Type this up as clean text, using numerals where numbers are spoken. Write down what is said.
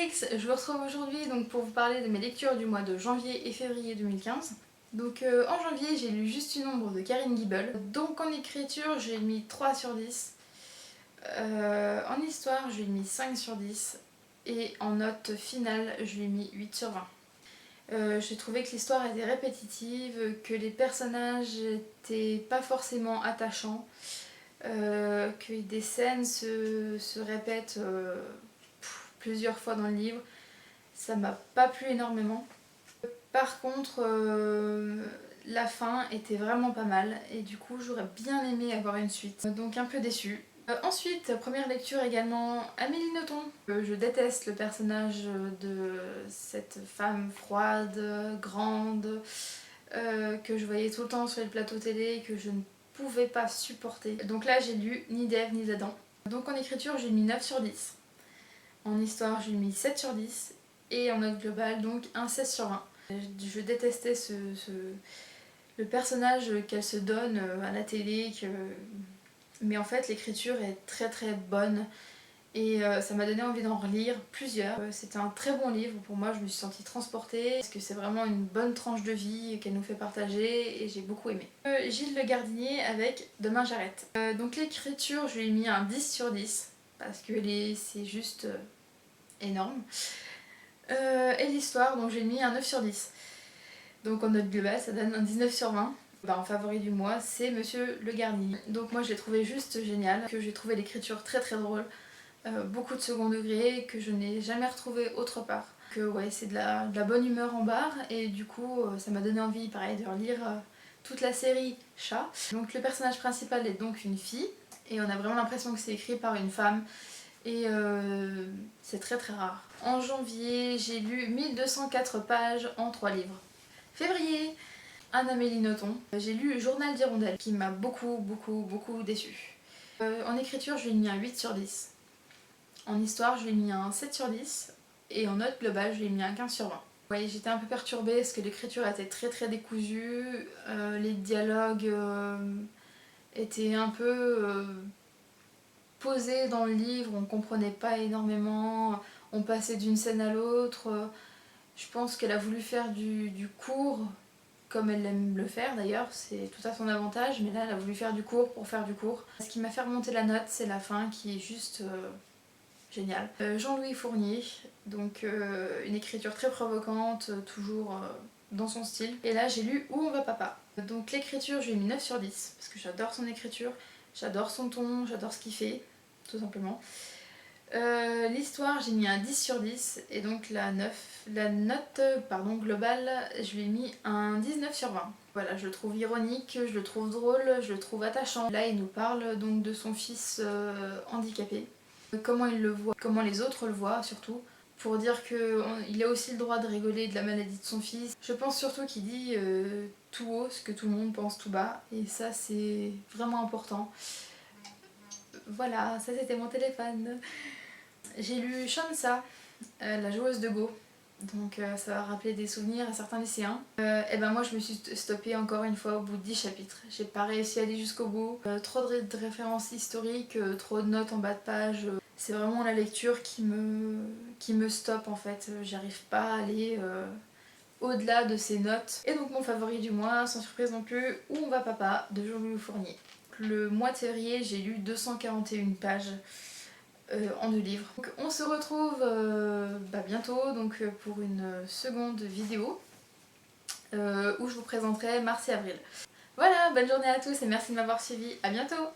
Alix, je vous retrouve aujourd'hui pour vous parler de mes lectures du mois de janvier et février 2015. En janvier, j'ai lu Juste une ombre de Karine Guibeul. Donc en écriture, j'ai mis 3 sur 10. En histoire, je lui ai mis 5 sur 10. Et en note finale, je lui ai mis 8 sur 20. J'ai trouvé que l'histoire était répétitive, que les personnages n'étaient pas forcément attachants, que des scènes se répètent plusieurs fois dans le livre. Ça m'a pas plu énormément. Par contre, la fin était vraiment pas mal et du coup j'aurais bien aimé avoir une suite. Donc un peu déçue. Ensuite, première lecture également, Amélie Nothomb. Je déteste le personnage de cette femme froide, grande, que je voyais tout le temps sur les plateaux télé et que je ne pouvais pas supporter. Donc là j'ai lu Ni d'Ève ni d'Adam. Donc en écriture j'ai mis 9 sur 10. En histoire j'ai mis 7 sur 10. Et en note globale donc un 16 sur 20. Je détestais le personnage qu'elle se donne à la télé, mais en fait l'écriture est très très bonne et ça m'a donné envie d'en relire plusieurs. C'était un très bon livre pour moi, je me suis sentie transportée parce que c'est vraiment une bonne tranche de vie qu'elle nous fait partager et j'ai beaucoup aimé. Gilles Le Gardinier avec Demain j'arrête. Donc l'écriture, je lui ai mis un 10 sur 10 parce que c'est juste énorme. Et l'histoire, donc j'ai mis un 9 sur 10. Donc en note globale, ça donne un 19 sur 20. En favori du mois, c'est Monsieur Le Gardinier. Donc moi je l'ai trouvé juste génial, que j'ai trouvé l'écriture très très drôle, beaucoup de second degré, que je n'ai jamais retrouvé autre part. Que ouais, c'est de la bonne humeur en barre et du coup ça m'a donné envie pareil de relire toute la série Chat. Donc le personnage principal est donc une fille et on a vraiment l'impression que c'est écrit par une femme. Et c'est très très rare. En janvier, j'ai lu 1204 pages en 3 livres. Février, un Amélie Nothomb. J'ai lu Journal d'Hirondelle qui m'a beaucoup déçue. En écriture, je lui ai mis un 8 sur 10. En histoire, je lui ai mis un 7 sur 10. Et en note globale, je lui ai mis un 15 sur 20. Ouais, j'étais un peu perturbée parce que l'écriture était très très décousue. Les dialogues étaient un peu posé dans le livre, on comprenait pas énormément, on passait d'une scène à l'autre. Je pense qu'elle a voulu faire du court, comme elle aime le faire d'ailleurs, c'est tout à son avantage, mais là elle a voulu faire du court pour faire du court. Ce qui m'a fait remonter la note, c'est la fin qui est juste géniale. Jean-Louis Fournier, donc une écriture très provocante, toujours dans son style. Et là j'ai lu Où on va papa. Donc l'écriture, je lui ai mis 9 sur 10, parce que j'adore son écriture. J'adore son ton, j'adore ce qu'il fait, tout simplement. L'histoire, j'ai mis un 10 sur 10 et donc la note globale, je lui ai mis un 19 sur 20. Voilà, je le trouve ironique, je le trouve drôle, je le trouve attachant. Là, il nous parle donc de son fils handicapé, comment il le voit, comment les autres le voient surtout, pour dire qu'il a aussi le droit de rigoler de la maladie de son fils. Je pense surtout qu'il dit tout haut ce que tout le monde pense tout bas, et ça c'est vraiment important. Voilà, ça c'était mon téléphone. J'ai lu Shansa, la joueuse de Go. Donc ça va rappeler des souvenirs à certains lycéens. Et ben moi je me suis stoppée encore une fois au bout de 10 chapitres. J'ai pas réussi à aller jusqu'au bout. Trop de références historiques, trop de notes en bas de page. C'est vraiment la lecture qui me stoppe en fait. J'arrive pas à aller au-delà de ces notes. Et donc mon favori du mois, sans surprise non plus, Où on va papa de Jean-Louis Fournier. Le mois de février, j'ai lu 241 pages en 2 livres. Donc on se retrouve bientôt pour une seconde vidéo où je vous présenterai mars et avril. Voilà, bonne journée à tous et merci de m'avoir suivi. À bientôt!